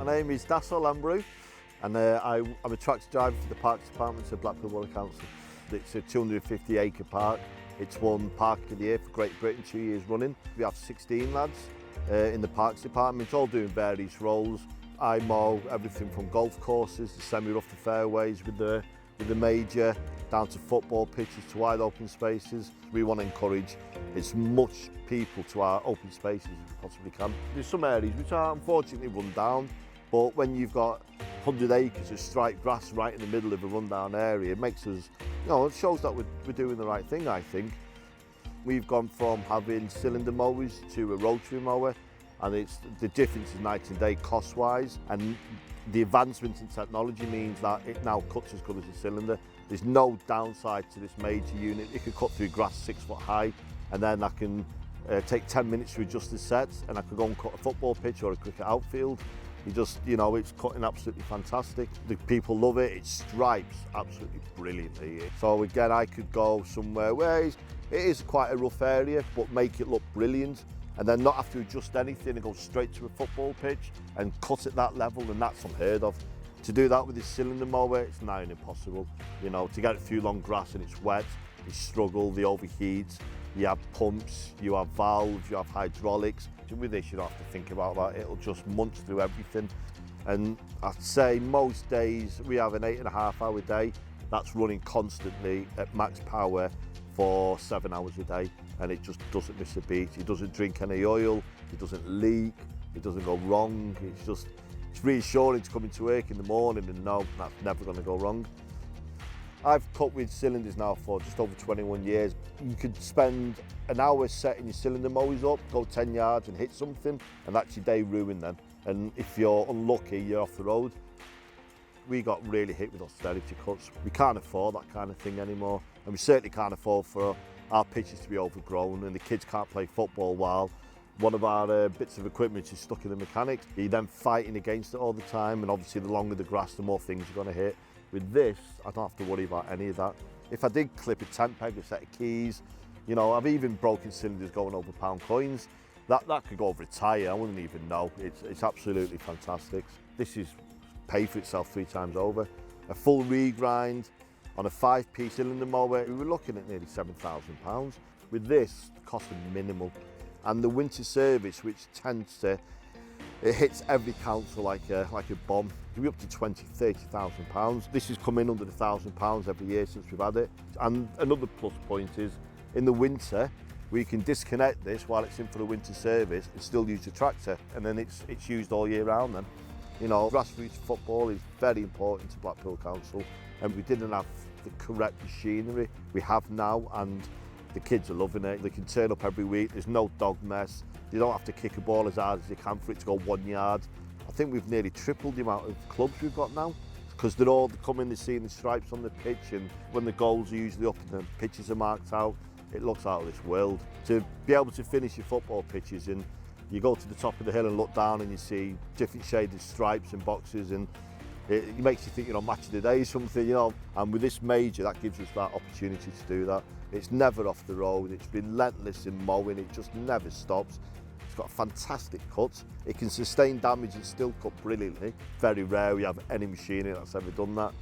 My name is Tasos Lambrou, and I'm a tractor driver for the Parks Department of Blackpool Borough Council. It's a 250-acre park. It's won Park of the Year for Great Britain 2 years running. We have 16 lads in the Parks Department, all doing various roles. I mow everything from golf courses to semi-rough to fairways with the major, down to football pitches to wide open spaces. We want to encourage as much people to our open spaces as we possibly can. There's some areas which are unfortunately run down, but when you've got 100 acres of striped grass right in the middle of a rundown area, it makes us, it shows that we're doing the right thing, I think. We've gone from having cylinder mowers to a rotary mower, and the difference is night and day cost-wise, and the advancement in technology means that it now cuts as good as a cylinder. There's no downside to this major unit. It can cut through grass 6 foot high, and then I can take 10 minutes to adjust the sets, and I can go and cut a football pitch or a cricket outfield. It's cutting absolutely fantastic. The people love it. It stripes absolutely brilliantly. So again, I could go somewhere where it is quite a rough area, but make it look brilliant, and then not have to adjust anything and go straight to a football pitch and cut at that level, and that's unheard of. To do that with this cylinder mower, it's nigh on impossible. To get it through long grass and it's wet, you struggle, they overheat, you have pumps, you have valves, you have hydraulics. With this, you don't have to think about that. It'll just munch through everything. And I'd say most days we have an 8.5-hour day that's running constantly at max power for 7 hours a day, and it just doesn't miss a beat. It doesn't drink any oil, it doesn't leak, it doesn't go wrong. It's reassuring to come into work in the morning and know that's never going to go wrong. I've cut with cylinders now for just over 21 years. You could spend an hour setting your cylinder mowers up, go 10 yards and hit something, and that's your day ruined then. And if you're unlucky, you're off the road. We got really hit with austerity cuts. We can't afford that kind of thing anymore, and we certainly can't afford for our pitches to be overgrown, and the kids can't play football while one of our bits of equipment is stuck in the mechanics. You're then fighting against it all the time, and obviously the longer the grass, the more things you're going to hit. With this, I don't have to worry about any of that. If I did clip a tent peg, a set of keys, I've even broken cylinders going over pound coins. That could go over a tyre, I wouldn't even know. It's absolutely fantastic. This is paid for itself 3 times over. A full regrind on a 5p cylinder mower, we were looking at nearly £7,000. With this, the cost is minimal. And the winter service, which it hits every council like a bomb. It can be up to £20,000–30,000. This has come in under £1,000 every year since we've had it. And another plus point is, in the winter, we can disconnect this while it's in for the winter service and still use the tractor, and then it's used all year round then. Grassroots football is very important to Blackpool Council, and we didn't have the correct machinery we have now, and the kids are loving it. They can turn up every week, there's no dog mess, they don't have to kick a ball as hard as they can for it to go 1 yard. I think we've nearly tripled the amount of clubs we've got now, because they're all coming, they're seeing the stripes on the pitch, and when the goals are usually up and the pitches are marked out, it looks out of this world. To be able to finish your football pitches, and you go to the top of the hill and look down and you see different shaded stripes and boxes, and it makes you think you're on Match of the Day or something, And with this major, that gives us that opportunity to do that. It's never off the road, it's relentless in mowing, it just never stops. It's got fantastic cuts. It can sustain damage and still cut brilliantly. Very rare we have any machinery that's ever done that.